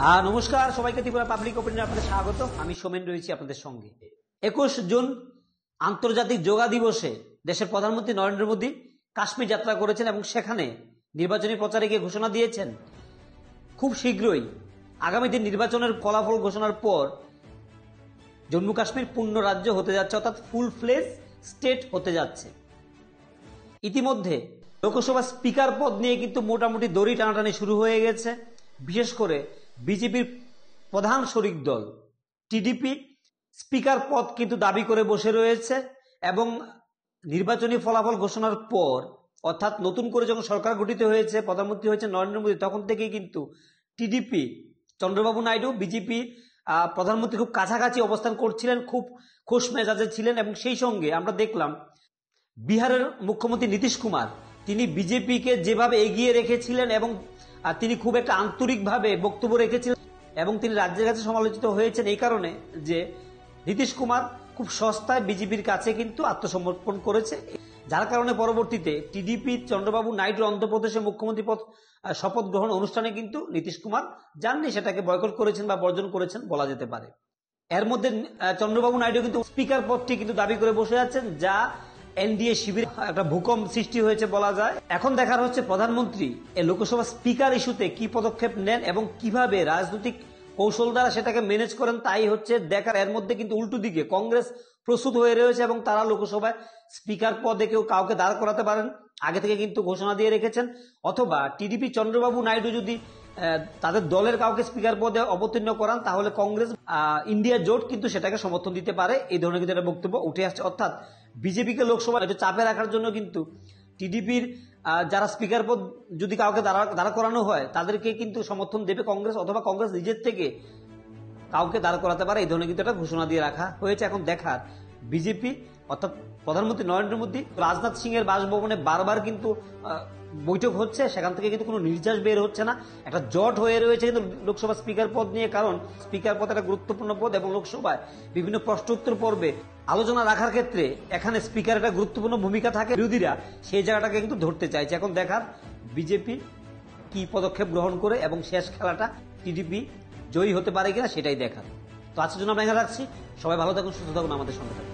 নমস্কার সবাইকে, ত্রিপুরা পাবলিক ওপিনিয়নে আপনাদের স্বাগত। আমি সোমেন রয়েছি আপনাদের সঙ্গে। 21 জুন আন্তর্জাতিক যোগা দিবসে দেশের প্রধানমন্ত্রী নরেন্দ্র মোদী কাশ্মীর যাত্রা করেছেন এবং সেখানে নির্বাচনী প্রচারে গিয়ে ঘোষণা দিয়েছেন খুব শীঘ্রই আগামী দিন নির্বাচনের ফলাফল ঘোষণার পর জম্মু কাশ্মীর পূর্ণ রাজ্য হতে যাচ্ছে, অর্থাৎ ফুল ফ্লেজ স্টেট হতে যাচ্ছে। ইতিমধ্যে লোকসভা স্পিকার পদ নিয়ে কিন্তু মোটামুটি দড়ি টানাটানি শুরু হয়ে গেছে। বিশেষ করে বিজেপির প্রধান শরিক দল টিডিপি স্পিকার পদ কিন্তু দাবি করে বসে রয়েছে এবং নির্বাচনী ফলাফল ঘোষণার পর, অর্থাৎ নতুন করে যখন সরকার গঠিত হয়েছে, প্রধানমন্ত্রী হয়েছে নরেন্দ্র মোদী, তখন থেকেই কিন্তু টিডিপি চন্দ্রবাবু নাইডু বিজেপি প্রধানমন্ত্রী খুব কাছাকাছি অবস্থান করছিলেন, খুব খোশ মেজাজে ছিলেন। এবং সেই সঙ্গে আমরা দেখলাম বিহারের মুখ্যমন্ত্রী নীতিশ কুমার, তিনি বিজেপিকে যেভাবে এগিয়ে রেখেছিলেন এবং তিনি খুব একটা আন্তরিকভাবে বক্তব্য রেখেছিলেন এবং তিনি রাজ্যের কাছে সমালোচিত হয়েছেন এই কারণে যে নীতিশ কুমার খুব সস্তায় বিজেপির কাছে কিন্তু আত্মসমর্পণ করেছে, যার কারণে পরবর্তীতে টিডিপি চন্দ্রবাবু নাইডুর অন্ধ্রপ্রদেশে মুখ্যমন্ত্রী পদ শপথ গ্রহণ অনুষ্ঠানে কিন্তু নীতিশ কুমার যাননি, সেটাকে বয়কট করেছেন বা বর্জন করেছেন বলা যেতে পারে। এর মধ্যে চন্দ্রবাবু নাইডু কিন্তু স্পিকার পদটি কিন্তু দাবি করে বসে আছেন, যা এনডিএ শিবির একটা ভূকম্প সৃষ্টি হয়েছে বলা যায়। এখন দেখার হচ্ছে প্রধানমন্ত্রী এই লোকসভা স্পিকার ইস্যুতে কি পদক্ষেপ নেন এবং কিভাবে রাজনৈতিক কৌশল দ্বারা সেটাকে ম্যানেজ করেন, তাই হচ্ছে দেখার। এর মধ্যে কিন্তু উল্টো দিকে কংগ্রেস প্রস্তুত হয়ে রয়েছে এবং তারা লোকসভায় স্পিকার পদে কাউকে দাঁড় করাতে পারেন, আগে থেকে কিন্তু ঘোষণা দিয়ে রেখেছেন। অথবা টিডিপি চন্দ্রবাবু নাইডু যদি তাদের দলের কাউকে স্পিকার পদে অবতীর্ণ করান, তাহলে কংগ্রেস ইন্ডিয়া জোট কিন্তু সেটাকে সমর্থন দিতে পারে, এই ধরনের কিন্তু একটা বক্তব্য উঠে আসছে। অর্থাৎ বিজেপিকে লোকসভায় একটু চাপে রাখার জন্য কিন্তু টিডিপির যারা স্পিকার পদ যদি কাউকে দাঁড়া করানো হয়, তাদেরকে কিন্তু সমর্থন দেবে কংগ্রেস, অথবা কংগ্রেস নিজের থেকে কাউকে দাঁড় করাতে পারে, এই ধরনের কিন্তু একটা ঘোষণা দিয়ে রাখা হয়েছে। এখন দেখার বিজেপি অর্থাৎ প্রধানমন্ত্রী নরেন্দ্র মোদী রাজনাথ সিং এর বাসভবনে বারবার কিন্তু বৈঠক হচ্ছে, সেখান থেকে কিন্তু কোনো নির্যাস বের হচ্ছে না, একটা জট হয়ে রয়েছে কিন্তু লোকসভা স্পিকার পদ নিয়ে। কারণ স্পিকার পদ একটা গুরুত্বপূর্ণ পদ এবং লোকসভায় বিভিন্ন প্রশ্নোত্তর পর্বে আলোচনা রাখার ক্ষেত্রে এখানে স্পিকার একটা গুরুত্বপূর্ণ ভূমিকা থাকে। বিরোধীরা সেই জায়গাটাকে কিন্তু ধরতে চাইছে। এখন দেখার বিজেপি কি পদক্ষেপ গ্রহণ করে এবং শেষ খেলাটা টিডিপি জয়ী হতে পারে কিনা সেটাই দেখার। তো আজকের জন্য আমরা এখানে রাখছি। সবাই ভালো থাকুন, সুস্থ থাকুন, আমাদের সঙ্গে থাকুন।